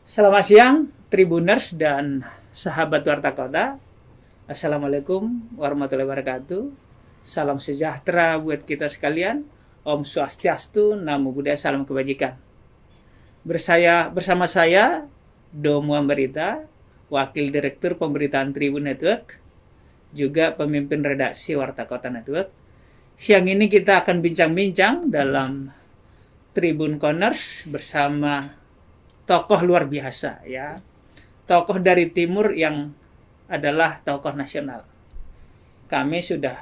Selamat siang, Tribuners dan sahabat Warta Kota. Assalamualaikum warahmatullahi wabarakatuh. Salam sejahtera buat kita sekalian. Om Swastiastu, Namo Buddhaya, salam kebajikan. Bersama saya, Domo Ambarita, Wakil Direktur Pemberitaan Tribun Network, juga pemimpin redaksi Warta Kota Network. Siang ini kita akan bincang-bincang dalam Tribun Corners bersama tokoh luar biasa ya. Tokoh dari timur yang adalah tokoh nasional. Kami sudah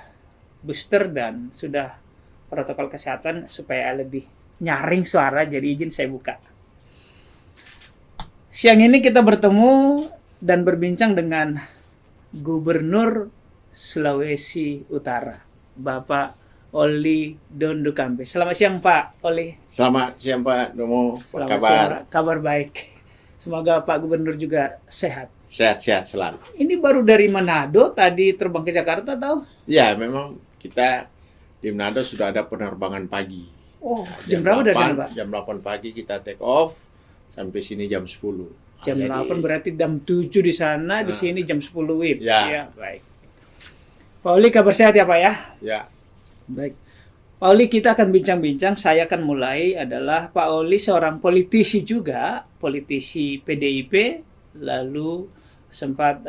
booster dan sudah protokol kesehatan supaya lebih nyaring suara, jadi izin saya buka. Siang ini kita bertemu dan berbincang dengan Gubernur Sulawesi Utara, Bapak Oli Dondo Kambe. Selamat siang Pak Oli. Selamat siang Pak Domo, apa Selamat kabar? siang, kabar baik. Semoga Pak Gubernur juga sehat. Sehat-sehat selalu. Ini baru dari Manado, tadi terbang ke Jakarta tahu? Ya, memang kita di Manado sudah ada penerbangan pagi. Oh, jam berapa dari sana Pak? Jam 8 pagi kita take off, sampai sini jam 10. Jam Jadi, 8 berarti jam 7 di sana, di Nah. sini jam 10 WIB. Ya. Baik. Pak Oli kabar sehat ya Pak ya? Ya, Baik. Pak Oli, kita akan bincang-bincang. Saya akan mulai adalah Pak Oli seorang politisi juga, politisi PDIP, lalu sempat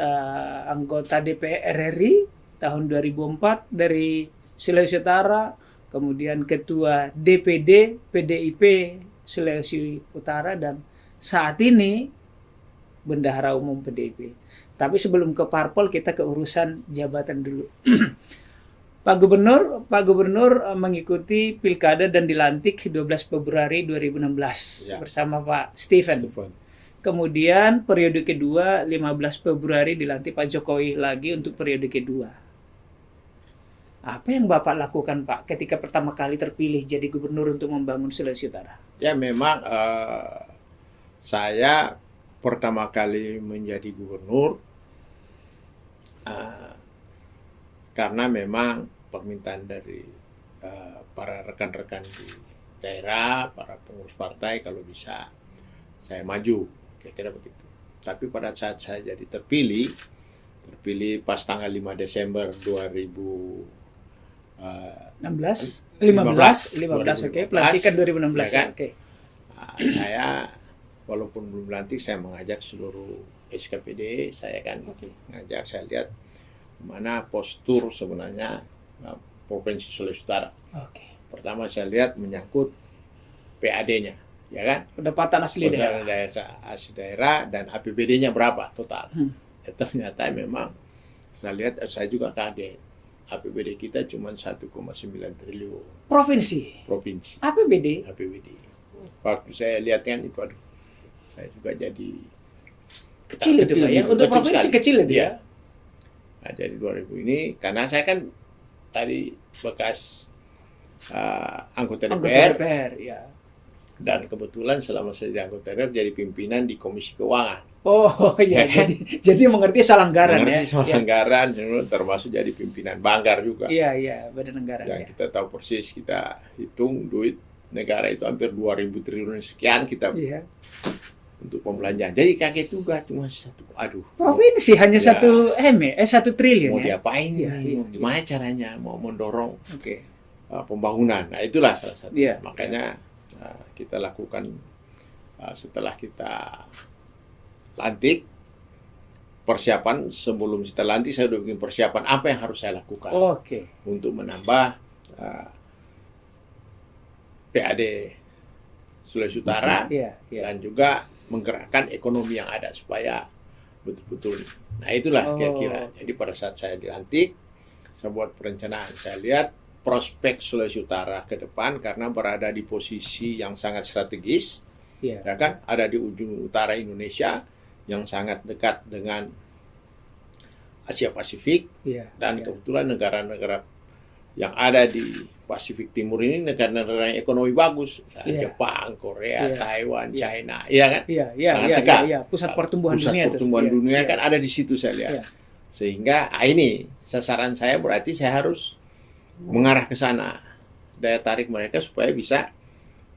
anggota DPR RI tahun 2004 dari Sulawesi Utara, kemudian ketua DPD PDIP Sulawesi Utara, dan saat ini bendahara umum PDIP. Tapi sebelum ke parpol, kita ke urusan jabatan dulu. Pak Gubernur mengikuti pilkada dan dilantik 12 Februari 2016 Ya. bersama Pak Stephen. Kemudian periode kedua 15 Februari dilantik Pak Jokowi lagi untuk periode kedua. Apa yang Bapak lakukan Pak ketika pertama kali terpilih jadi gubernur untuk membangun Sulawesi Utara? ya memang saya pertama kali menjadi gubernur karena memang permintaan dari para rekan-rekan di daerah, para pengurus partai kalau bisa saya maju, kira-kira begitu. Tapi pada saat saya jadi terpilih pas tanggal 5 Desember 15, oke. Pelantikan 2016, ya kan? oke. Saya walaupun belum lantik, saya mengajak seluruh SKPD, saya kan ngajak, saya lihat mana postur sebenarnya Provinsi Sulawesi Utara. Oke. Pertama saya lihat menyangkut PAD-nya, ya kan? Pendapatan asli daerah. Asli daerah dan APBD-nya berapa total. Ya, ternyata memang saya lihat, saya juga kaget. APBD kita cuma 1,9 triliun. Provinsi. APBD. Waktu saya lihat kan itu, aduh, saya juga jadi Kecil itu Pak ya. Untuk provinsi sekali. kecil itu ya. Nah, jadi 2000 ini karena saya kan tadi bekas anggota DPR, ya. dan kebetulan selama saya jadi anggota DPR jadi pimpinan di Komisi Keuangan. Oh iya, jadi mengerti soal anggaran Mengerti ya. soal Ya. anggaran, termasuk jadi pimpinan Banggar juga. Iya, badan anggaran Yang ya. kita tahu persis, kita hitung duit negara itu hampir 2.000 triliun sekian kita Iya. untuk pembelanjaan. Jadi kaget juga, cuma satu, aduh. Provinsi hanya Ya. 1 triliun Mau ya. diapain Iya, ini? iya. Gimana caranya mau mendorong Oke. pembangunan? Nah, itulah salah satu. Iya. Makanya kita lakukan setelah kita lantik, persiapan sebelum kita lantik saya udah bikin persiapan apa yang harus saya lakukan Oke. untuk menambah PAD Sulawesi Utara Iya. dan juga menggerakkan ekonomi yang ada supaya betul-betul. Nah, itulah Oh. kira-kira. Jadi pada saat saya dilantik, saya buat perencanaan. Saya lihat prospek Sulawesi Utara ke depan karena berada di posisi yang sangat strategis, Iya. ya kan? Ada di ujung utara Indonesia yang sangat dekat dengan Asia Pasifik, Iya. dan iya. kebetulan negara-negara yang ada di Pasifik Timur ini negara-negara yang ekonomi bagus, Iya. Jepang, Korea, Iya. Taiwan, Iya. China, iya kan? Iya. tegak. Pusat pertumbuhan Pusat dunia pertumbuhan tuh. dunia Iya. kan ada di situ saya lihat. Iya. Sehingga ini sasaran saya berarti saya harus mengarah ke sana, daya tarik mereka supaya bisa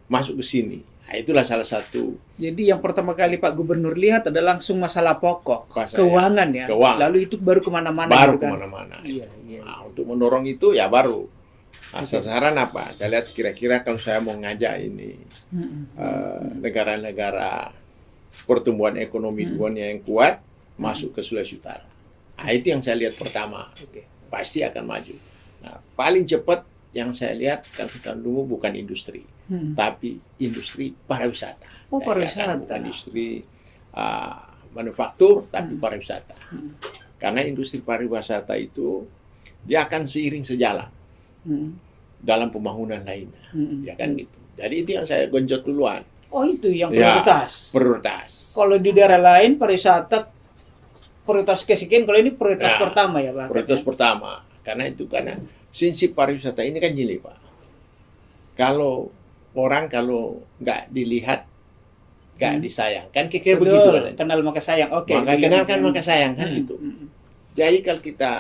masuk ke sini. Nah, itulah salah satu. Jadi yang pertama kali Pak Gubernur lihat adalah langsung masalah pokok, Bahasa keuangan ya. keuangan. Lalu itu baru kemana-mana. Baru gitu kan. kemana-mana. Iya, iya. Nah, untuk mendorong itu ya baru. Nah, Oke. sasaran apa? Saya lihat kira-kira kalau saya mau ngajak ini negara-negara pertumbuhan ekonomi dunia yang kuat masuk ke Sulawesi Utara. Nah, itu yang saya lihat pertama. Oke. Pasti akan maju. Nah, paling cepat yang saya lihat kan kita dulu bukan industri, tapi industri pariwisata. Oh, pariwisata. Bukan industri manufaktur, tapi pariwisata. Karena industri pariwisata itu dia akan seiring sejalan dalam pembangunan lainnya, ya kan gitu. Jadi itu yang saya genjot duluan. Oh, itu yang Ya, prioritas. Prioritas. Kalau di daerah lain pariwisata prioritas kesekian, kalau ini prioritas Nah, pertama ya Pak. Prioritas pertama. Karena prinsip pariwisata ini kan gini Pak. Kalau orang kalau nggak dilihat, nggak disayang, kan kira-kira begitu kan. Kenal maka sayang. Oke. Maka kenalkan maka sayang kan itu. Hmm. Jadi kalau kita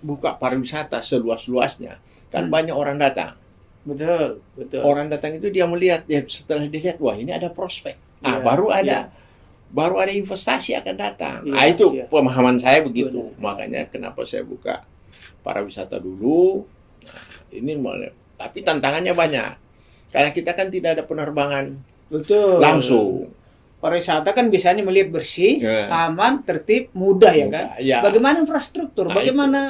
buka pariwisata seluas-luasnya, kan banyak orang datang. Betul, betul. Orang datang itu dia melihat, ya setelah dilihat, wah ini ada prospek. Iya, Nah, baru ada investasi akan datang. Iya, Nah, itu iya. pemahaman saya begitu. Betul. Makanya kenapa saya buka pariwisata dulu. Nah, ini tapi tantangannya banyak. Karena kita kan tidak ada penerbangan Betul. langsung. Pariwisata kan biasanya melihat bersih, Ya. aman, tertib, mudah ya kan. Ya, Bagaimana infrastruktur? Nah, Bagaimana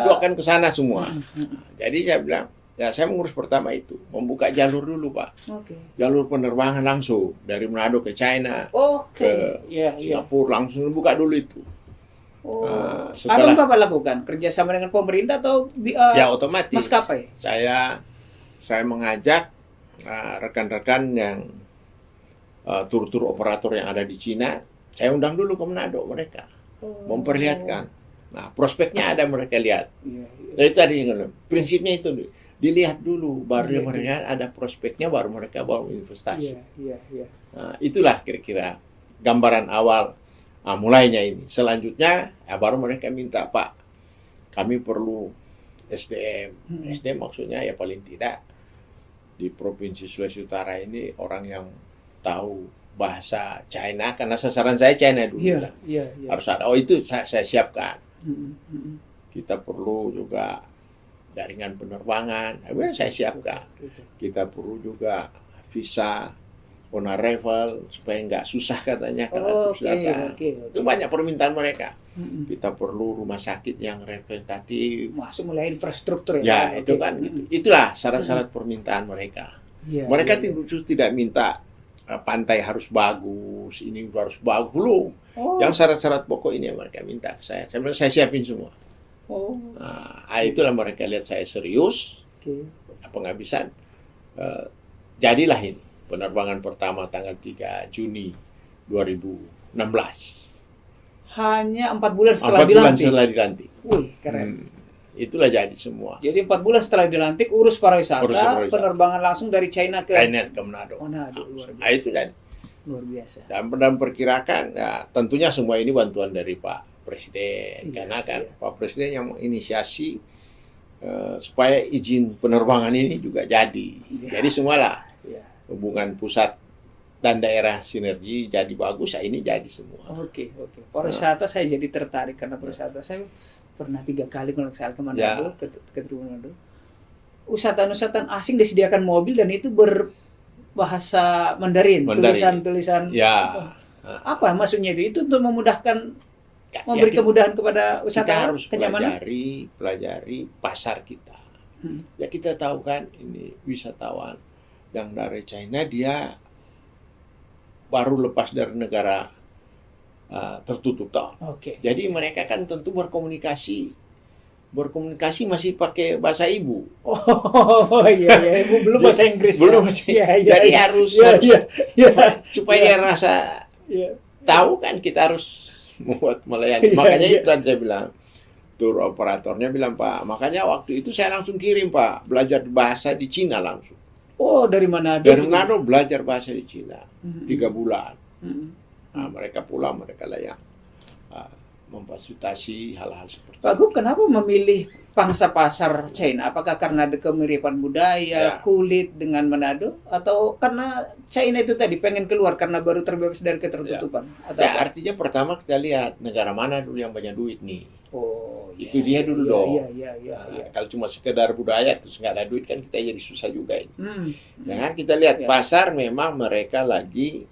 itu akan ke sana semua. Hmm. Jadi saya bilang, ya saya mengurus pertama itu, membuka jalur dulu Pak. Oke. Jalur penerbangan langsung dari Manado ke China, Oke. ke Ya, ya. Singapura langsung buka dulu itu. Oh. Setelah- Apa yang Bapak lakukan? Kerjasama dengan pemerintah atau Ya otomatis. maskapai? Saya mengajak rekan-rekan yang tur-tur operator yang ada di Cina, saya undang dulu ke Manado mereka, memperlihatkan. Nah, prospeknya ada mereka lihat. Iya, iya. Nah, itu tadi prinsipnya itu dilihat dulu, baru Iya, mereka ada prospeknya, baru mereka baru investasi. Iya, iya. Nah, itulah kira-kira gambaran awal mulainya ini. Selanjutnya ya baru mereka minta, Pak, kami perlu SDM. SDM maksudnya ya paling tidak di Provinsi Sulawesi Utara ini orang yang tahu bahasa China, karena sasaran saya China dulu. Iya, iya, iya. Harus ada. Oh, itu saya siapkan. Mm. Kita perlu juga jaringan penerbangan. Nah, saya siapkan. Kita perlu juga visa on arrival supaya nggak susah katanya kalau Oke, datang. oke. Itu banyak permintaan mereka. Mm. Kita perlu rumah sakit yang representatif. Masuk mulai infrastruktur Ya, ya. itu Oke. kan gitu. Itulah syarat-syarat permintaan mereka. Iya, Mereka iya. tidak minta pantai harus bagus, ini harus bagus, belum. Oh. Yang syarat-syarat pokok ini yang mereka minta ke saya. Saya bilang saya siapin semua. Oh. Nah, itulah mereka lihat saya serius, Oke. penghabisan. Jadilah ini penerbangan pertama tanggal 3 Juni 2016. Hanya 4 bulan setelah 4 bulan dilantik. setelah dilantik. Wih, keren. Itulah jadi semua. Jadi 4 bulan setelah dilantik urus pariwisata, Urus pariwisata. penerbangan langsung dari China ke Kainet ke Manado. Manado. Luar Nah, itu jadi. Luar biasa. Dan perkirakan, ya, tentunya semua ini bantuan dari Pak Presiden. Iya, Karena kan iya. Pak Presiden yang menginisiasi supaya izin penerbangan ini juga jadi. Iya. Jadi semualah Iya. hubungan pusat dan daerah sinergi jadi bagus, ya ini jadi semua. Oke, oke. Pariwisata saya jadi tertarik karena pariwisata saya pernah 3 kali kalau nggak salah ke Manado, ke Manado. Wisatawan-wisatawan asing disediakan mobil dan itu berbahasa Mandarin. Tulisan-tulisan. Ya, Apa maksudnya itu? Itu untuk memudahkan, ya, memberi kita- kemudahan kepada kita wisatawan, harus kenyamanan. pelajari pasar kita. Ya kita tahu kan ini wisatawan yang dari China, dia baru lepas dari negara tertutup toh. Oke. Jadi mereka kan tentu berkomunikasi masih pakai bahasa ibu. Oh iya, iya. Belum bahasa Inggris. Belum ya? bahasa Iya, iya, Jadi iya. harus Iya, iya, iya. supaya dia rasa Iya. tahu kan, kita harus membuat melayani. Iya, Makanya iya. itu tadi saya bilang, tur operatornya bilang, Pak, makanya waktu itu saya langsung kirim, Pak, belajar bahasa di Cina langsung. Oh, dari Manado. Dari Manado belajar bahasa di Cina 3 bulan. Mm-mm. Nah, mereka pulang, mereka lah yang memfasilitasi hal-hal seperti Pak itu. Gub, kenapa memilih pangsa pasar China? Apakah karena ada kemiripan budaya, Ya. kulit dengan Manado, atau karena China itu tadi pengen keluar karena baru terbebas dari ketertutupan? Atau Ya, apa? artinya pertama kita lihat negara mana dulu yang banyak duit nih. Oh, Itu dia dulu dong. Iya. Nah, kalau cuma sekedar budaya terus nggak ada duit kan kita jadi susah juga ini. Hmm. Dengan kita lihat Ya. pasar memang mereka lagi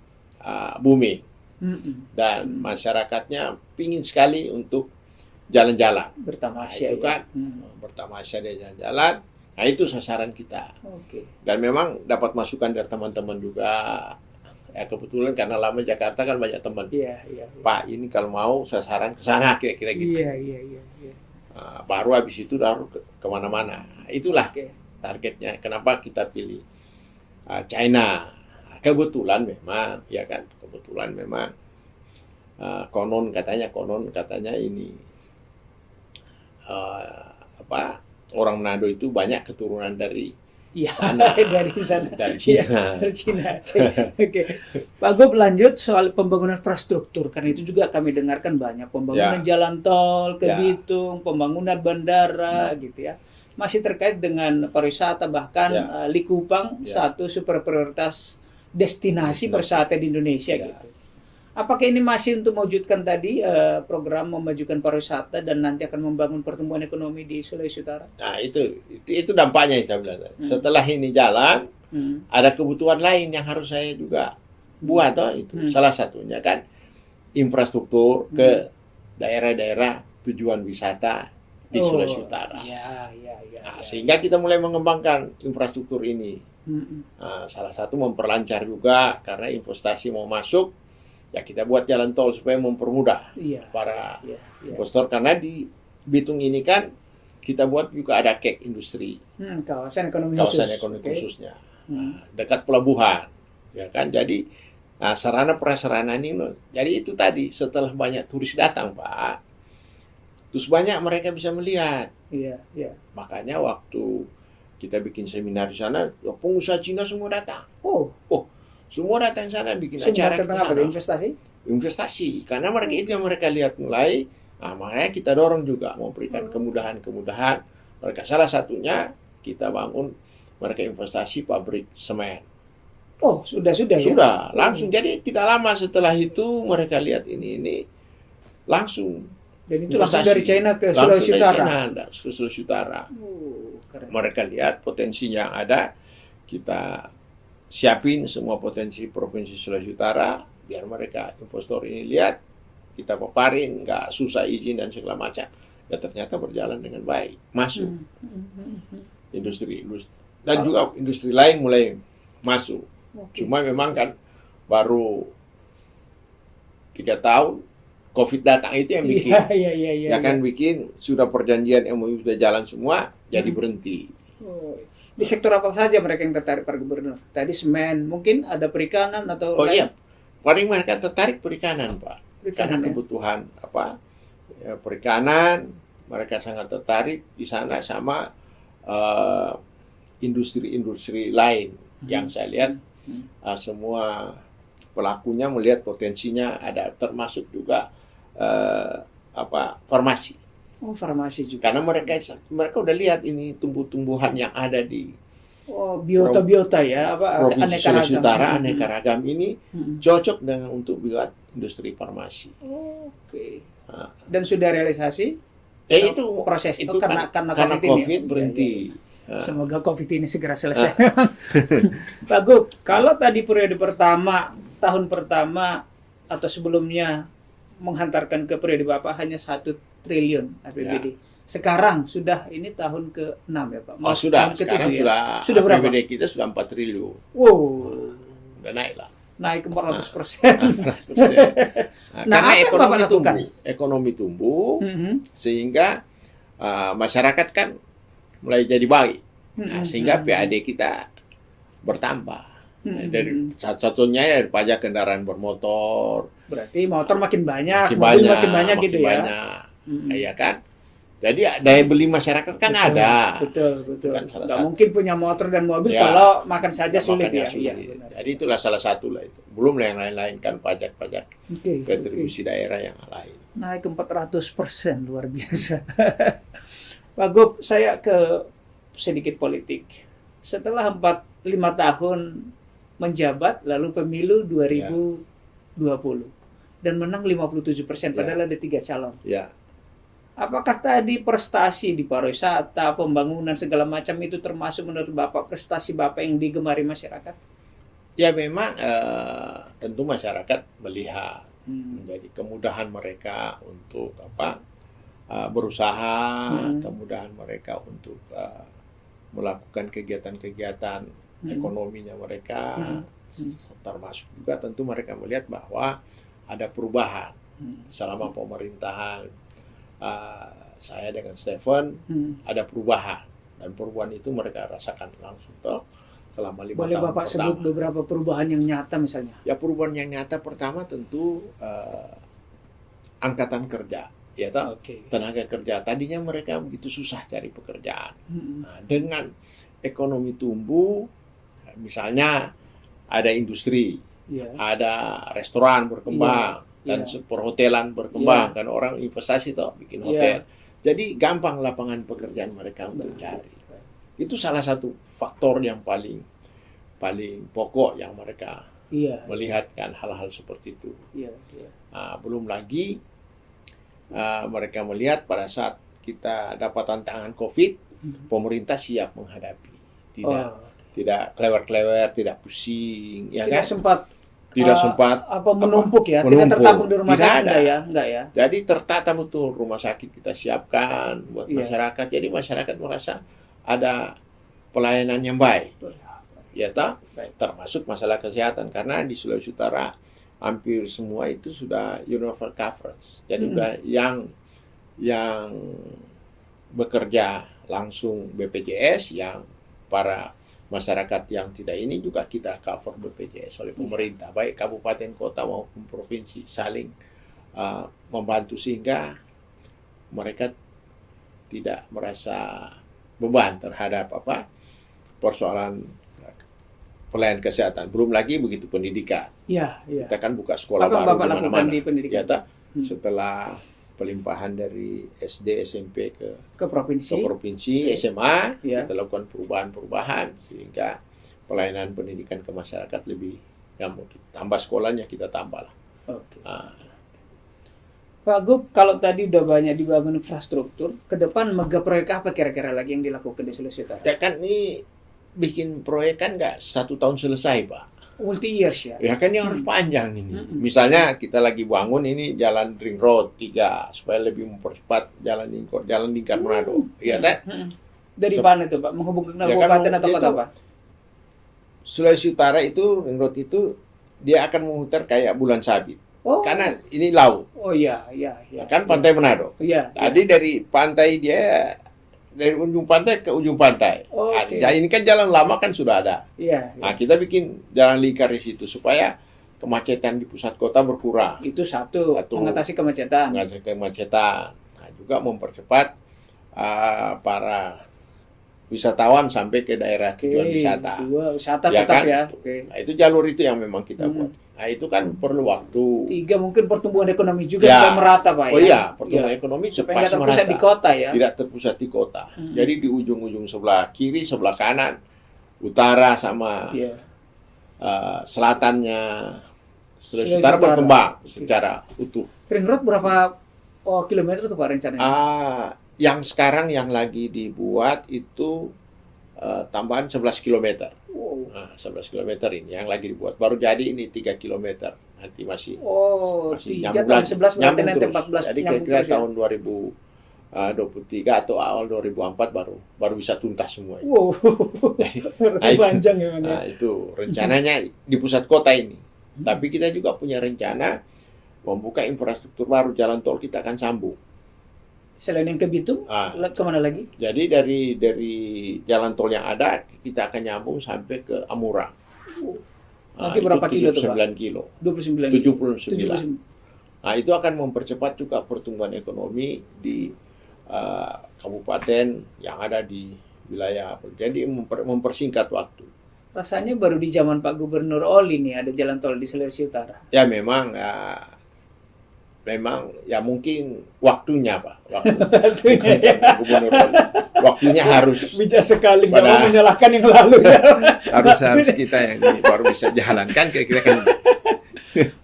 booming Mm-mm. dan masyarakatnya pingin sekali untuk jalan-jalan. Bertamasya Itu ya. kan. Hmm. Bertamasya dia jalan-jalan. Nah itu sasaran kita. Oke. Dan memang dapat masukan dari teman-teman juga. Ya kebetulan karena lama Jakarta kan banyak teman. Iya. Pak ini kalau mau sasaran ke sana kira-kira gitu. Iya. Nah, baru habis itu baru kemana-mana. Nah, itulah Oke. targetnya. Kenapa kita pilih China? Kebetulan memang, ya kan? Kebetulan memang konon katanya ini orang Manado itu banyak keturunan dari Iya, sana. dari sana. Dari Iya, Cina. dari Cina. Oke. Pak Gub, lanjut soal pembangunan infrastruktur. Karena itu juga kami dengarkan banyak pembangunan jalan tol ke Ya. Bitung, pembangunan bandara gitu ya. Masih terkait dengan pariwisata, bahkan Ya. Likupang Ya. satu super prioritas destinasi berwisata di Indonesia Ya. gitu. Apakah ini masih untuk mewujudkan tadi program memajukan pariwisata dan nanti akan membangun pertumbuhan ekonomi di Sulawesi Utara? Nah itu dampaknya yang saya bilang tadi. Setelah ini jalan, ada kebutuhan lain yang harus saya juga buat itu. Salah satunya kan infrastruktur ke daerah-daerah tujuan wisata di Sulawesi Utara. Iya. Nah, sehingga kita mulai mengembangkan infrastruktur ini. Nah, salah satu memperlancar juga karena investasi mau masuk, ya kita buat jalan tol supaya mempermudah para investor. Karena di Bitung ini kan kita buat juga ada KEK industri, kawasan ekonomi khususnya. Nah, dekat pelabuhan, ya kan. Jadi sarana prasarana ini, jadi itu tadi setelah banyak turis datang Pak, terus banyak mereka bisa melihat. Iya. Makanya waktu kita bikin seminar di sana, pengusaha Cina semua datang. Semua datang ke sana bikin acara tentang apa? Investasi? Investasi. Karena mereka itu yang mereka lihat mulai. Nah, makanya kita dorong juga memberikan kemudahan-kemudahan. Mereka salah satunya kita bangun mereka investasi pabrik semen. Sudah ya? Sudah, langsung. Jadi tidak lama setelah itu mereka lihat ini langsung. Dan itu langsung dari China ke Sulawesi Utara. Ke Sulawesi Utara. Keren. Mereka lihat potensinya yang ada, kita siapin semua potensi Provinsi Sulawesi Utara, biar mereka investor ini lihat, kita paparin, nggak susah izin dan segala macam. Ya ternyata berjalan dengan baik, masuk industri. Dan juga industri lain mulai masuk. Cuma memang kan baru 3 tahun, COVID datang itu yang bikin. Iya. Kan bikin, sudah perjanjian MOU sudah jalan semua, jadi berhenti. Di sektor apa saja mereka yang tertarik Pak Gubernur? Tadi semen, mungkin ada perikanan atau iya, paling mereka tertarik perikanan Pak, karena kebutuhan perikanan, mereka sangat tertarik di sana sama industri-industri lain yang saya lihat semua pelakunya melihat potensinya ada, termasuk juga farmasi. Farmasi juga. Karena mereka udah lihat ini tumbuh-tumbuhan yang ada di biota ya, Provinsi Sulawesi Utara, aneka ragam ini cocok dengan untuk buat industri farmasi. Oke. Dan sudah realisasi? Itu proses itu karena COVID berhenti. Semoga COVID ini segera selesai. Pak Gub, kalau tadi periode pertama, tahun pertama atau sebelumnya menghantarkan ke periode Bapak hanya 1 triliun APBD. Sekarang sudah ini tahun ke-6 ya Pak? Sudah. Sekarang sudah berapa? APBD kita sudah 4 triliun. Udah naik lah. Naik ke 400%. 400%. Karena ekonomi tumbuh, sehingga masyarakat kan mulai jadi baik. Sehingga PAD kita bertambah. Dari satu-satunya dari pajak kendaraan bermotor. Berarti motor makin banyak, mobil makin banyak gitu ya. Iya kan? Jadi daya beli masyarakat kan ada. Betul. Kan Nggak mungkin punya motor dan mobil kalau makan saja sulit ya. Iya, jadi itulah salah satu lah itu. Belum yang lain-lain kan pajak-pajak kontribusi daerah yang lain. naik 400%, luar biasa. Pak Gub, saya ke sedikit politik. Setelah 5 tahun menjabat, lalu pemilu 2020 dan menang 57%, padahal ada 3 calon. Ya. Apakah tadi prestasi di pariwisata, pembangunan segala macam itu termasuk menurut Bapak prestasi Bapak yang digemari masyarakat? Ya memang tentu masyarakat melihat menjadi kemudahan mereka untuk berusaha, kemudahan mereka untuk melakukan kegiatan-kegiatan ekonominya mereka, termasuk juga tentu mereka melihat bahwa ada perubahan selama pemerintahan saya dengan Stephen, ada perubahan, dan perubahan itu mereka rasakan langsung toh selama 5 Boleh tahun Bapak pertama. sebut beberapa perubahan yang nyata misalnya? Ya perubahan yang nyata pertama tentu angkatan kerja, ya toh. Oke. Tenaga kerja. Tadinya mereka begitu susah cari pekerjaan. Nah, dengan ekonomi tumbuh, misalnya ada industri, Ya. ada restoran berkembang, dan perhotelan berkembang, kan orang investasi toh bikin hotel. Jadi gampang lapangan pekerjaan mereka untuk cari. Itu salah satu faktor yang paling pokok yang mereka melihatkan hal-hal seperti itu. Nah, belum lagi mereka melihat pada saat kita dapat tantangan COVID, pemerintah siap menghadapi, tidak klewer-klewer, tidak pusing, ya Tidak kan? sempat menumpuk ya, tidak tertabung di rumah sakit, enggak ya. Jadi tertata betul rumah sakit kita siapkan buat masyarakat. Jadi masyarakat merasa ada pelayanan yang baik, ya toh? Termasuk masalah kesehatan, karena di Sulawesi Utara hampir semua itu sudah universal coverage. Jadi udah yang bekerja langsung BPJS, yang para masyarakat yang tidak ini juga kita cover BPJS oleh pemerintah, baik kabupaten, kota maupun provinsi, saling membantu sehingga mereka tidak merasa beban terhadap persoalan pelayanan kesehatan. Belum lagi begitu pendidikan. Kita kan buka sekolah baru di mana-mana. Di pendidikan? Setelah pelimpahan dari SD, SMP ke provinsi, SMA, kita lakukan perubahan-perubahan sehingga pelayanan pendidikan ke masyarakat lebih gampang. Tambah sekolahnya kita tambah lah. Pak Gub, kalau tadi udah banyak dibangun infrastruktur, ke depan mega proyek apa kira-kira lagi yang dilakukan di Sulawesi Utara? Ya kan ini bikin proyek kan nggak 1 tahun selesai, Pak. Multi years ya? Ya kan ini harus panjang ini. Misalnya kita lagi bangun ini jalan ring road 3 supaya lebih mempercepat jalan lingkar Manado. Iya kan? Dari mana itu Pak? Menghubungkan kabupaten atau kota Pak? Sulawesi Utara itu ring road itu dia akan memutar kayak bulan sabit. Karena ini laut. Kan pantai Manado. Jadi dari pantai dia dari ujung pantai ke ujung pantai. Nah, ini kan jalan lama kan sudah ada. Nah, kita bikin jalan lingkar di situ supaya kemacetan di pusat kota berkurang. Itu satu. Mengatasi kemacetan. Nah, juga mempercepat para wisatawan sampai ke daerah tujuan wisata. Wisata tetap kan? ya. Nah, itu jalur itu yang memang kita buat. Nah, itu kan perlu waktu. 3 mungkin pertumbuhan ekonomi juga supaya merata Pak ya. Pertumbuhan ekonomi supaya supaya terpusat di kota ya. Tidak terpusat di kota. Jadi di ujung-ujung sebelah kiri, sebelah kanan, utara sama selatannya Sulawesi Utara berkembang secara utuh. Ring road berapa kilometer tuh Pak rencananya? Yang sekarang yang lagi dibuat itu tambahan 11 km. 11 km ini yang lagi dibuat. Baru jadi ini 3 km. Nanti masih 3 tahun 11 berarti nanti 14. Jadi kira-kira tahun 2023 atau awal 2024 baru bisa tuntas semua. Panjang ya. Nah, itu rencananya di pusat kota ini. Tapi kita juga punya rencana membuka infrastruktur baru, jalan tol kita akan sambung. Selain yang ke Bitung, kemana lagi? Jadi dari jalan tol yang ada, kita akan nyambung sampai ke Amura. Nanti berapa kilo tuh Pak? 79 kilo. 79. Nah, itu akan mempercepat juga pertumbuhan ekonomi di kabupaten yang ada di wilayah. Jadi mempersingkat waktu. Rasanya baru di zaman Pak Gubernur Oli nih ada jalan tol di Sulawesi Utara. Ya memang memang ya mungkin waktunya Pak, Waktunya ya. Gubernur waktunya harus Bijak sekali, nggak Pada- mau menyalahkan yang lalu ya. harus kita yang ini baru bisa jalankan kira-kira kan.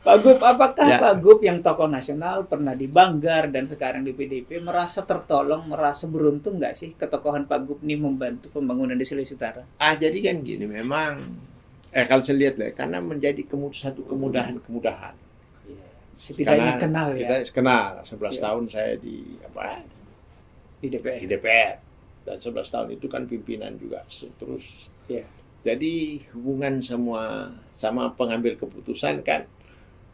Pak Gub, apakah Ya. Pak Gub yang tokoh nasional pernah di Banggar dan sekarang di PDIP merasa tertolong, merasa beruntung nggak sih ketokohan Pak Gub ini membantu pembangunan di Sulawesi Utara? Jadi kan gini memang kalau saya lihat lah karena menjadi satu kemudahan. Setidaknya Karena kenal kita ya kenal 11 Ya. tahun saya di di DPR. di DPR dan 11 tahun itu kan pimpinan juga terus. Ya. Jadi hubungan semua sama pengambil keputusan kan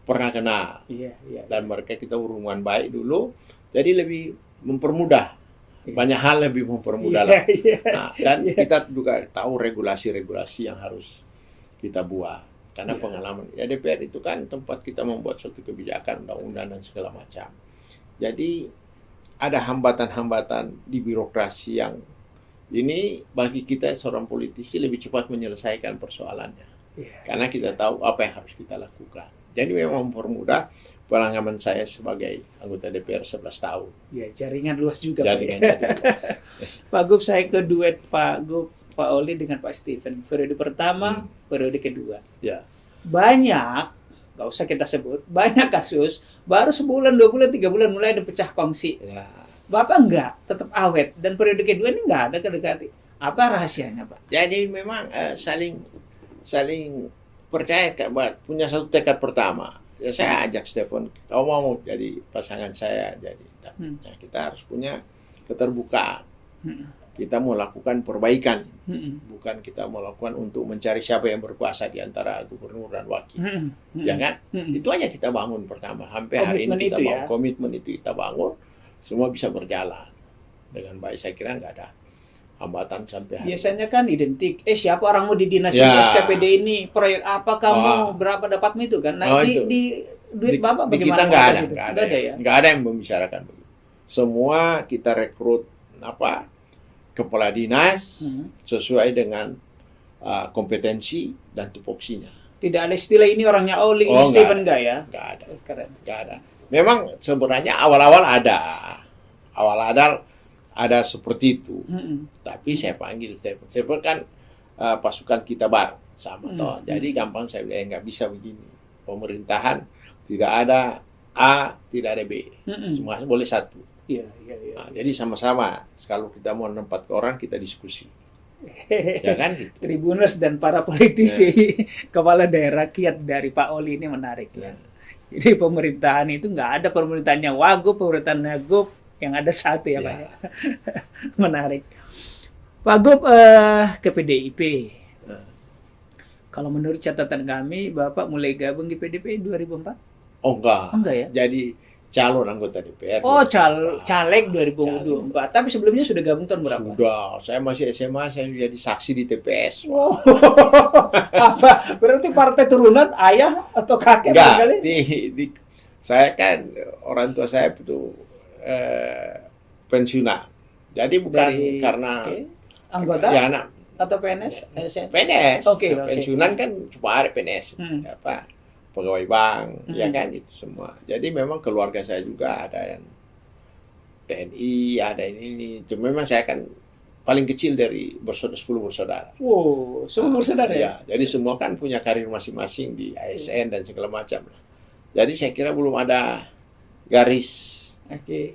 pernah kenal Iya, iya. dan mereka kita hubungan baik dulu. Jadi lebih mempermudah. Iya. Banyak hal lebih mempermudah Iya, lah. iya. Nah, dan Iya. kita juga tahu regulasi-regulasi yang harus kita buat. Karena Iya. pengalaman, ya DPR itu kan tempat kita membuat suatu kebijakan, undang-undang dan segala macam. Jadi ada hambatan-hambatan di birokrasi yang ini bagi kita seorang politisi lebih cepat menyelesaikan persoalannya. Iya. Karena kita tahu apa yang harus kita lakukan. Jadi memang mempermudah pengalaman saya sebagai anggota DPR 11 tahun. Ya, jaringan luas juga Pak. Jaringan Ya. jadi Pak Gub, saya ke duet Pak Gub, Pak Oli dengan Pak Stephen. Periode pertama, periode kedua. Ya. Banyak, nggak usah kita sebut, banyak kasus, baru sebulan, 2 bulan, 3 bulan mulai ada pecah kongsi. Ya. Bapak enggak, tetap awet. Dan periode kedua ini enggak ada kedekati. Apa rahasianya, Pak? Jadi memang saling percaya buat punya satu tekad pertama. Ya saya ajak Stephen, kamu mau jadi pasangan saya jadi. Nah, kita harus punya keterbukaan. Hmm. Kita mau lakukan perbaikan, Hmm. bukan kita mau lakukan untuk mencari siapa yang berkuasa di antara gubernur dan wakil. Hmm. Ya kan? Hmm. Itu aja kita bangun pertama. Sampai hari Komitmen ini kita itu bangun ya. komitmen itu kita bangun, semua bisa berjalan dengan baik. Saya kira nggak ada hambatan sampai hari Biasanya kan identik, siapa orangmu di dinas SKPD ini, proyek apa kamu, berapa dapatmu itu kan? Nah, itu. di duit Bapak di bagaimana? kita nggak ada, Itu? nggak ada, Nggak ada ya? nggak ada yang membicarakan begitu. Semua kita rekrut kepala dinas sesuai dengan kompetensi dan tupoksinya. Tidak ada istilah ini orangnya Oli, Oh, ini Stephen enggak ya? Nggak ada, Keren. nggak ada. Memang sebenarnya awal-awal ada seperti itu. Tapi saya panggil Stephen kan pasukan kita bareng sama toh. Jadi gampang saya bilang nggak bisa begini. Pemerintahan tidak ada A, tidak ada B. Semua boleh satu. Iya, iya, iya. Nah, jadi sama-sama. Kalau kita mau nempat ke orang, kita diskusi. Ya kan gitu. Tribuners dan para politisi kepala daerah kiat dari Pak Oli ini menarik ya. Jadi pemerintahan itu nggak ada pemerintahannya Wagub, pemerintahan Wagub, yang ada satu ya, Pak. Ya. Menarik. Pak Gub ke PDIP. Kalau menurut catatan kami, Bapak mulai gabung di PDIP 2004? Oh enggak. Enggak ya? Jadi calon anggota DPR. Oh, caleg 2024. Tapi sebelumnya sudah gabung tahun berapa? Sudah. Saya masih SMA, saya jadi saksi di TPS. Wow. Apa? Berarti partai turunan ayah atau kakek Enggak. barangkali? Saya kan orang tua saya itu pensiunan. Jadi bukan Dari- karena Anggota ya anak atau PNS? ASN? PNS. Oke. Pensiunan kan cuma ada PNS. Pegawai bank, ya kan itu semua. Jadi memang keluarga saya juga ada yang TNI, ada ini. Cuma memang saya kan paling kecil dari 10 bersaudara. Wow, semua bersaudara ya? Ya, jadi semua kan punya karir masing-masing di ASN dan segala macam. Jadi saya kira belum ada garis Oke.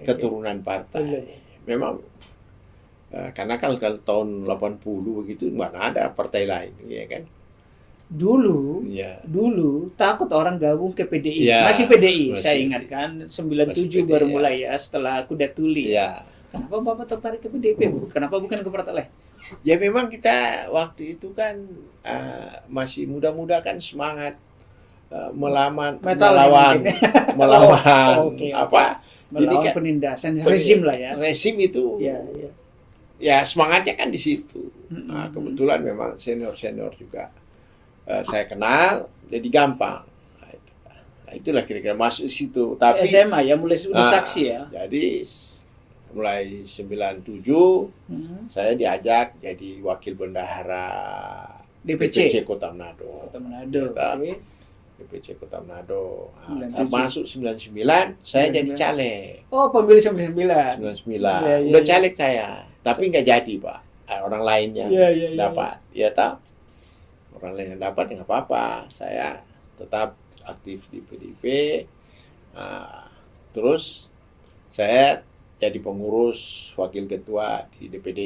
keturunan partai. Memang karena kalau tahun 80 begitu mana ada partai lain, ya kan? Dulu Ya. takut orang gabung ke PDI. Ya, Masih PDI, masih saya PDI. ingat kan. 97 Masih baru PDI, mulai ya, setelah Kuda Tuli. Ya. Kenapa Bapak tertarik ke PDIP? Kenapa bukan ke partai lain? Ya memang kita waktu itu kan masih muda-muda kan semangat melawan Oke. apa? Jadi Melawan kan penindasan rezim lah ya. Rezim itu Ya, ya. ya semangatnya kan di situ. Nah, kebetulan memang senior-senior juga saya kenal, jadi gampang. Nah, itulah kira-kira masuk situ. Tapi SMA ya, mulai sudah saksi ya. Jadi mulai 97 saya diajak jadi wakil bendahara DPC Kota Manado. Kota Manado. Ya, Oke. DPC Kota Manado. Nah, 97. masuk 99, saya jadi 99. caleg. Oh, pemilu 99. 99. Iya, iya, Udah iya. caleg saya, tapi nggak jadi, Pak. Orang lain yang Iya, iya, iya. dapat. Ya tahu. Orang lain yang dapat ya nggak apa-apa. Saya tetap aktif di PDIP. Nah, terus saya jadi pengurus wakil ketua di DPD.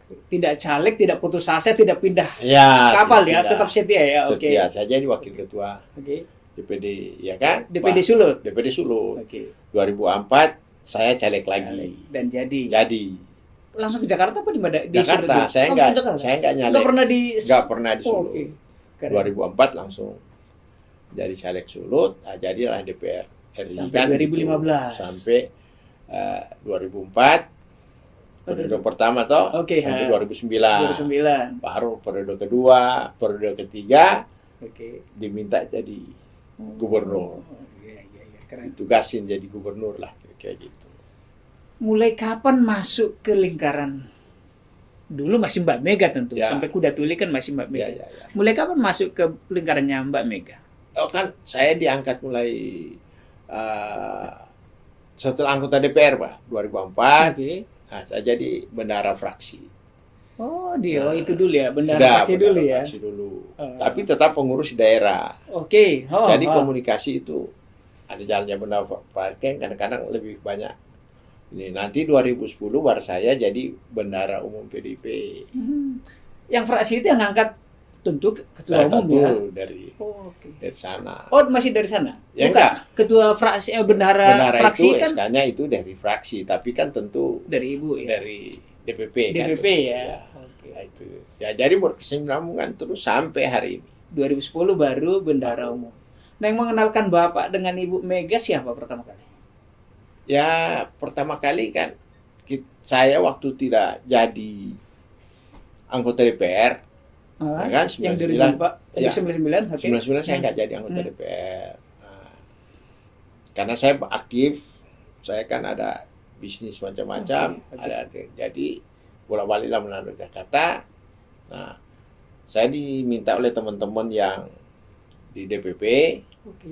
Tidak caleg, tidak putus asa, tidak pindah Ya, kapal ya, tidak. tetap setia ya. Oke. Setia. Saya jadi wakil ketua Oke. DPD, ya kan? DPD Pak. Sulut. DPD Sulut. Oke. 2004 saya caleg lagi. Dan jadi Jadi langsung ke Jakarta apa di mana? Di Jakarta, Sulut? saya Langsung nggak ke Jakarta? saya nggak nyalek. Nggak pernah di Nggak pernah di Oh, Sulut. oke. Keren. 2004 langsung jadi caleg Sulut, nah, jadilah DPR RI Sampai kan 2015. gitu. Sampai 2004 periode pertama toh, Oke, sampai ha. 2009. 2009. Baru periode kedua, periode ketiga Oke. diminta jadi gubernur. Oh, iya, iya, iya. Keren. Ditugasin jadi gubernur lah kayak gitu. Mulai kapan masuk ke lingkaran? Dulu masih Mbak Mega tentu. Ya. Sampai Kuda Tuli kan masih Mbak Mega. Ya, ya, ya. Mulai kapan masuk ke lingkarannya Mbak Mega? Oh kan saya diangkat mulai setelah anggota DPR Pak 2004. Oke. Nah, saya jadi bendahara fraksi. Oh, dia Nah, itu dulu ya, bendahara Sudah fraksi dulu bendahara ya. fraksi dulu. Oh. Tapi tetap pengurus daerah. Oke. Oh, Jadi oh. komunikasi itu ada jalannya bendahara partai, kadang-kadang lebih banyak. Ini nanti 2010 baru saya jadi bendahara umum PDIP. Yang fraksi itu yang ngangkat tentu ketua Nah, umum tentu ya. dari Oh, oke. sana. Oh, masih dari sana? Ya, Bukan. enggak. Ketua fraksi bendahara Bendahara fraksi itu kan SK-nya itu dari fraksi, tapi kan tentu dari Ibu ya. dari DPP kan. DPP ya. Oke. Ya, itu. Ya jadi berkesinambungan terus sampai hari ini. 2010 baru bendahara umum. Nah, yang mengenalkan Bapak dengan Ibu Mega siapa pertama kali? Ya pertama kali kan saya waktu tidak jadi anggota DPR, Ah, ya kan, yang 99. 2004, Ya. 99, oke. 99 saya nggak jadi anggota Hmm. DPR. Nah, karena saya aktif, saya kan ada bisnis macam-macam, Oke, oke. ada jadi bolak-balik lah melalui Jakarta. Nah, saya diminta oleh teman-teman yang di DPP Oke.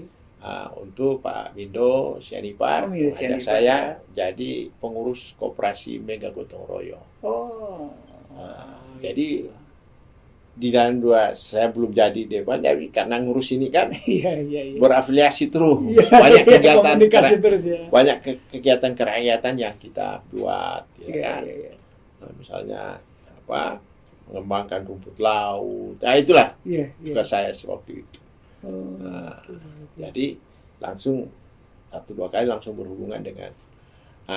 untuk Pak Mindo Sianipar Oh, Mindo mengajak Sianipar, saya ya. jadi pengurus koperasi Mega Gotong Royong. Oh. Jadi di dalam saya belum jadi dewan, jadi karena ngurus ini kan Iya, iya, iya. berafiliasi terus, Iya, banyak iya, kegiatan komunikasi terus ya. banyak kegiatan kerakyatan yang kita buat, ya Iya, kan? iya, iya. Nah, misalnya apa, mengembangkan rumput laut, nah itulah Iya, iya. tugas saya waktu itu. Oh, Nah, oke, oke. Jadi langsung 1-2 kali langsung berhubungan dengan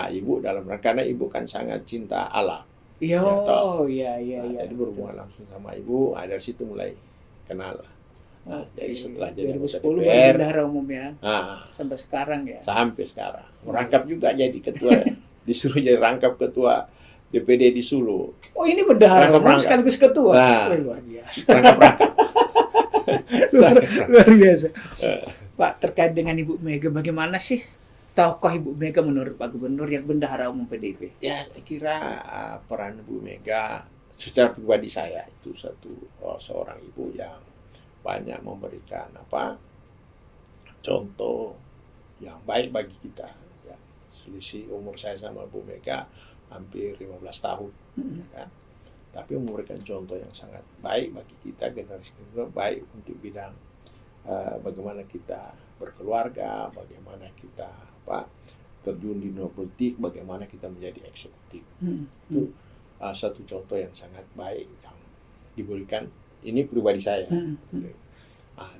ibu dalam rangka, karena ibu kan sangat cinta alam. Iya, Ya, toh. oh, iya, iya, Nah, iya. jadi berhubungan langsung sama ibu, dari situ mulai kenal. Nah, jadi setelah jadi anggota 2010 baru DPR, bendahara umum ya. nah, Sampai sekarang ya. sampai sekarang merangkap juga jadi ketua, disuruh jadi rangkap ketua DPD di Sulu, Oh, ini bendahara umum Rangkap-rangkap. sekaligus ketua. Nah. Wih, luar biasa. rangkap-rangkap. luar biasa. Eh. Pak, terkait dengan Ibu Mega, bagaimana sih tokoh Ibu Mega menurut Pak Gubernur yang bendahara umum PDIP? Ya, saya kira peran Bu Mega secara pribadi saya itu seorang ibu yang banyak memberikan contoh yang baik bagi kita. Ya, selisih umur saya sama Bu Mega hampir 15 tahun, ya kan? Tapi memberikan contoh yang sangat baik bagi kita, generasi kedua, baik untuk bidang bagaimana kita berkeluarga, bagaimana kita terjun di dunia politik, bagaimana kita menjadi eksekutif. Itu satu contoh yang sangat baik yang diberikan, ini pribadi saya.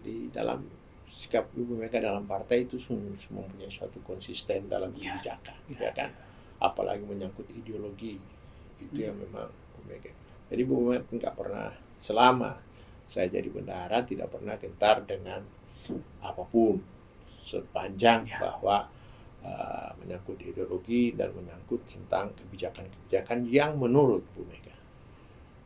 Di dalam sikap Ibu Mega dalam partai itu mempunyai suatu konsisten dalam kebijakan, ya kan? Apalagi menyangkut ideologi, itu yang memang Bu Mega. Jadi Bu Mega nggak pernah, selama saya jadi bendahara, tidak pernah gentar dengan apapun sepanjang bahwa menyangkut ideologi dan menyangkut tentang kebijakan-kebijakan yang menurut Bu Mega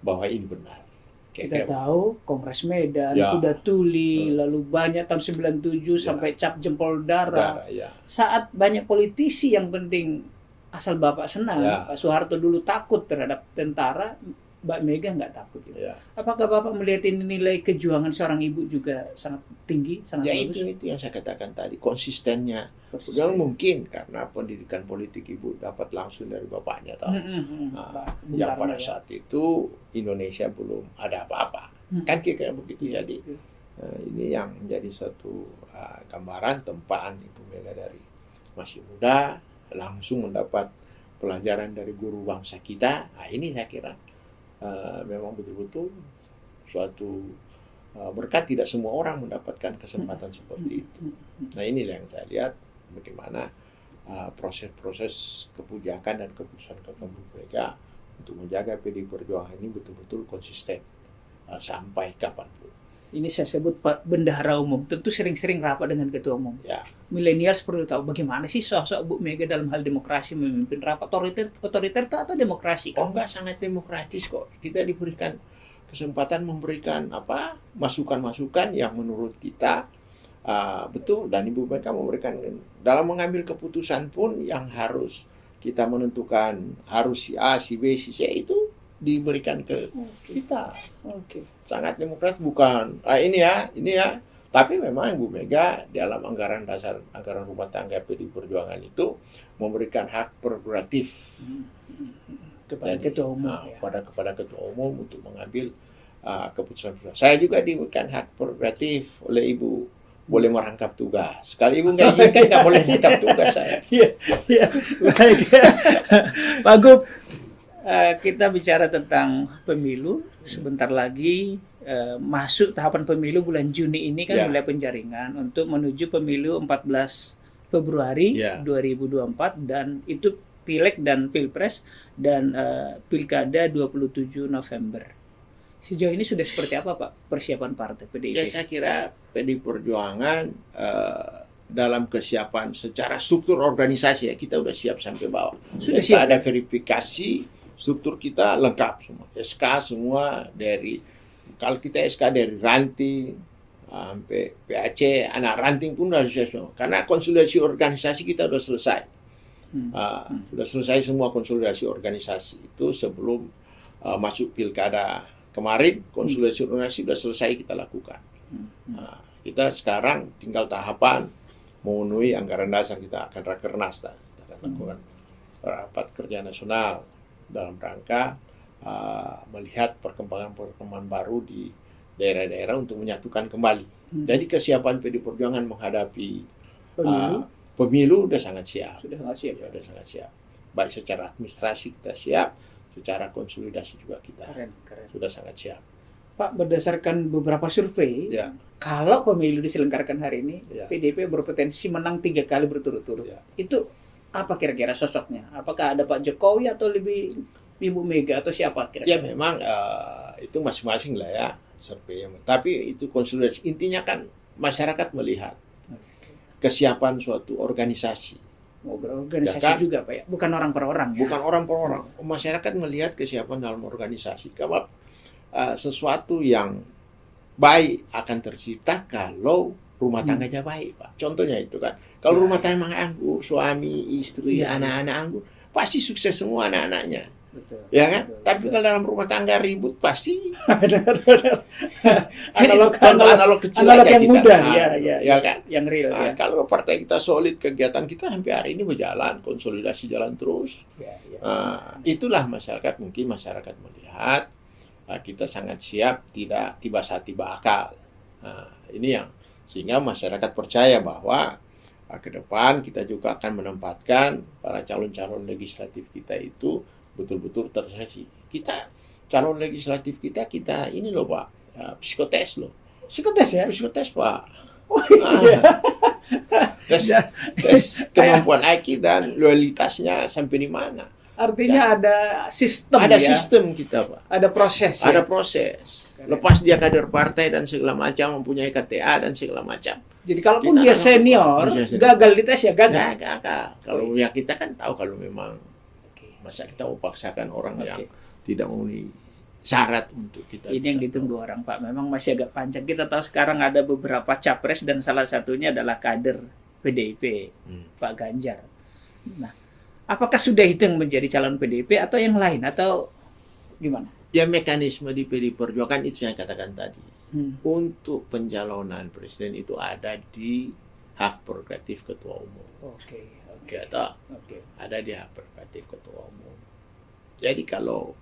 bahwa ini benar. Kita tahu Kongres Medan, Ya. Kuda Tuli, lalu banyak tahun 97 sampai cap jempol darah. Ya. Saat banyak politisi yang penting asal Bapak senang, Ya. Pak Soeharto dulu takut terhadap tentara, Mbak Mega nggak takut gitu. Ya. Apakah Bapak melihat ini nilai kejuangan seorang ibu juga sangat tinggi, sangat Ya bagus? itu yang saya katakan tadi, konsistennya. Konsisten. Yang mungkin karena pendidikan politik ibu dapat langsung dari bapaknya, tahu. Pak Bung Yang Karno pada ya. saat itu Indonesia belum ada apa-apa. Kan kira-kira begitu. Iya. Jadi ini yang menjadi suatu gambaran tempaan Ibu Mega dari masih muda langsung mendapat pelajaran dari guru bangsa kita. Nah, ini saya kira memang betul-betul suatu berkat. Tidak semua orang mendapatkan kesempatan seperti itu. Nah, inilah yang saya lihat bagaimana proses-proses kebijakan dan keputusan Bu Mega untuk menjaga PDI Perjuangan ini betul-betul konsisten sampai kapanpun. Ini saya sebut Pak Bendahara Umum, tentu sering-sering rapat dengan Ketua Umum. Ya. Milenial perlu tahu bagaimana sih sosok Bu Mega dalam hal demokrasi memimpin rapat, otoriter atau demokrasi? Oh enggak, sangat demokratis kok. Kita diberikan kesempatan memberikan masukan-masukan yang menurut kita betul, dan Ibu Mega memberikan dalam mengambil keputusan pun yang harus kita menentukan harus si A, si B, si C itu diberikan ke kita. Oke. Sangat demokratis, bukan ini ya. Tapi memang Ibu Mega dalam anggaran dasar, anggaran rumah tangga PDI Perjuangan itu memberikan hak prerogatif Kepada Ketua Umum. Ya. kepada Ketua Umum untuk mengambil keputusan. Saya juga diberikan hak prerogatif oleh Ibu, boleh merangkap tugas. Sekali Ibu nggak izinkan, nggak boleh merangkap tugas saya. Iya, baik. Pak Gub, kita bicara tentang pemilu. Sebentar lagi masuk tahapan pemilu bulan Juni ini kan, Ya. mulai penjaringan untuk menuju pemilu 14 Februari Ya. 2024, dan itu Pileg dan Pilpres dan Pilkada 27 November. Sejauh ini sudah seperti apa Pak persiapan partai PDIP? Ya, saya kira PDI Perjuangan dalam kesiapan secara struktur organisasi ya, kita udah siap sampai bawah. Sudah Kita siap. ada verifikasi, struktur kita lengkap semua. SK semua dari, kalau kita SK dari ranting sampai PAC, anak ranting pun sudah selesai semua. Karena konsolidasi organisasi kita sudah selesai. Sudah selesai semua konsolidasi organisasi itu sebelum masuk pilkada kemarin. Konsolidasi organisasi sudah selesai kita lakukan. Kita sekarang tinggal tahapan memenuhi anggaran dasar. Kita akan rakernas, kita akan lakukan rapat kerja nasional dalam rangka melihat perkembangan-perkembangan baru di daerah-daerah untuk menyatukan kembali. Jadi kesiapan PDI Perjuangan menghadapi pemilu sudah sangat siap. Sudah sangat siap. Ya, sudah sangat siap. Baik secara administrasi kita siap, secara konsolidasi juga kita Keren. sudah sangat siap. Pak, berdasarkan beberapa survei, Ya. kalau pemilu diselenggarakan hari ini, Ya. PDIP berpotensi menang 3 kali berturut-turut. Ya. Itu apa kira-kira sosoknya? Apakah ada Pak Jokowi atau lebih Ibu Mega atau siapa Ya kira-kira? memang itu masing-masing lah ya survei. Tapi itu konsolidasi. Intinya kan masyarakat melihat kesiapan suatu organisasi. Organisasi Ya kan? juga Pak ya, bukan orang per orang ya. Bukan orang per orang. Masyarakat melihat kesiapan dalam organisasi. Kalau sesuatu yang baik akan tercipta kalau rumah tangganya baik, Pak. Contohnya itu kan. Kalau Ya. rumah tangga anggur, suami, istri, Ya. anak-anak anggur, pasti sukses semua anak-anaknya. Betul. Ya kan? Betul, Tapi betul. kalau dalam rumah tangga ribut pasti analog, analog kecil analog aja yang kita. muda, ya kan? yang real Nah, ya. kalau partai kita solid, kegiatan kita sampai hari ini berjalan, konsolidasi jalan terus. Ya, ya. Itulah masyarakat, mungkin masyarakat melihat kita sangat siap, tidak tiba-tiba akal. Ini yang sehingga masyarakat percaya bahwa ke depan kita juga akan menempatkan para calon-calon legislatif kita itu betul-betul terseleksi. Kita calon legislatif kita ini loh Pak, psikotes loh. Psikotes ya. Psikotes Pak. Oh, iya. Tes kemampuan IQ dan loyalitasnya sampai di mana. Artinya ada sistem Ada ya. sistem kita Pak. Ada proses ya. Ada proses. Lepas dia kader partai dan segala macam, mempunyai KTA dan segala macam. Jadi kalaupun Kita dia akan senior, proses. gagal di tes ya gagal. Gagal. Kalau ya kita kan tahu kalau memang Oke. masa kita mau paksakan orang yang Oke. tidak memenuhi syarat untuk kita. Ini yang bisa- ditunggu orang Pak. Memang masih agak panjang. Kita tahu sekarang ada beberapa capres dan salah satunya adalah kader PDIP, Pak Ganjar. Nah, apakah sudah itu yang menjadi calon PDIP atau yang lain atau gimana? Ya mekanisme di PDI Perjuangan itu yang katakan tadi. Untuk pencalonan presiden itu ada di hak prerogatif ketua umum. Oke. Ada di hak prerogatif ketua umum. Jadi kalau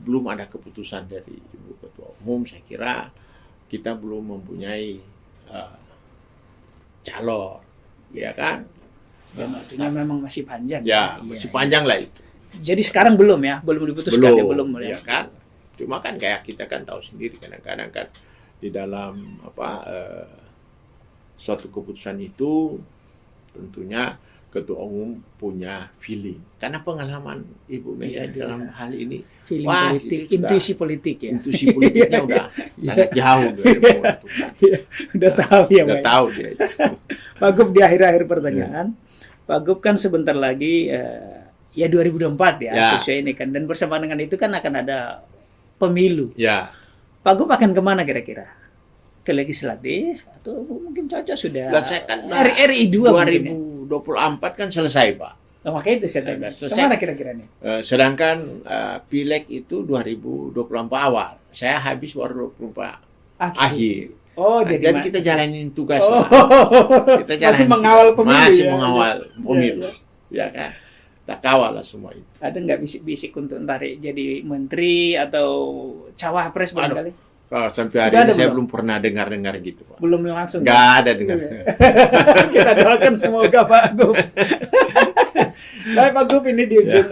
belum ada keputusan dari Ibu Ketua Umum, saya kira kita belum mempunyai calon, ya kan? Dan artinya memang masih panjang. Ya, masih panjang lah itu. Jadi sekarang belum diputuskan ya, belum ya kan? Cuma kan kayak kita kan tahu sendiri kadang-kadang kan di dalam suatu keputusan itu tentunya ketua umum punya feeling. Karena pengalaman Ibu Mega dalam hal ini, feeling politik, intuisi politik ya. Intuisi politiknya udah sangat jauh dari menentukan. Udah tahu ya, Udah tahu dia itu. Pak Gub, di akhir-akhir pertanyaan, Pak Gub kan sebentar lagi ya 2024 ya, sesuai ini kan. Dan bersamaan dengan itu kan akan ada pemilu. Ya. Pak Gub akan kemana kira-kira? Ke legislatif atau mungkin cocok sudah RI 2 2024 kan selesai, Pak. Oh, makanya itu saya tanya. Kemana kira-kira nih? Sedangkan pileg itu 2024 awal. Saya habis baru 2024 akhir. Oh, jadi kita jalanin tugas. Kita masih mengawal pemilu. Masih mengawal pemilu. Ya kan? Kita kawal lah semua itu. Ada nggak bisik-bisik untuk tarik jadi menteri atau cawapres barangkali? Kalau sampai hari ini saya belum pernah dengar gitu, Pak. Belum langsung. Nggak ada dengar. Kita doakan semoga Pak Gub. Baik Pak Gub, ini di ujung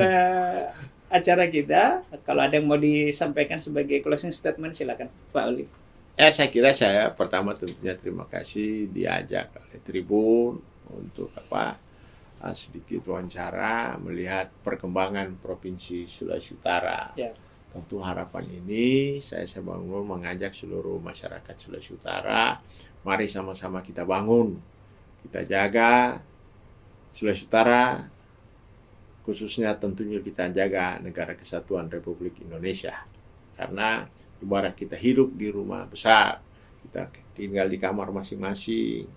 acara kita. Kalau ada yang mau disampaikan sebagai closing statement, silakan Pak Oli. Saya kira saya pertama tentunya terima kasih diajak oleh Tribun untuk sedikit wawancara melihat perkembangan Provinsi Sulawesi Utara. Ya. Tentu harapan ini saya bangun mengajak seluruh masyarakat Sulawesi Utara, mari sama-sama kita bangun, kita jaga Sulawesi Utara, khususnya tentunya kita jaga Negara Kesatuan Republik Indonesia. Karena ibarat kita hidup di rumah besar, kita tinggal di kamar masing-masing.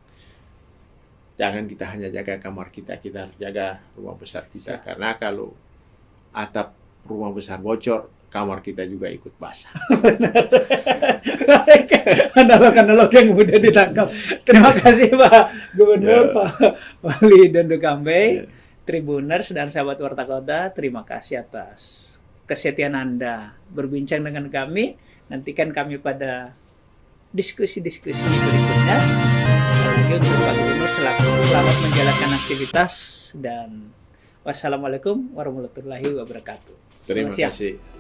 Jangan kita hanya jaga kamar kita harus jaga rumah besar kita. Karena kalau atap rumah besar bocor, kamar kita juga ikut basah. Analog yang mudah ditangkap. Terima kasih Pak Gubernur, Pak Wali Dondo Kambe, Tribuners dan sahabat Warta Kota. Terima kasih atas kesetiaan Anda berbincang dengan kami. Nantikan kami pada diskusi-diskusi berikutnya. Sekali lagi untuk Pak Gubernur selamat menjalankan aktivitas dan wassalamualaikum warahmatullahi wabarakatuh. Terima kasih.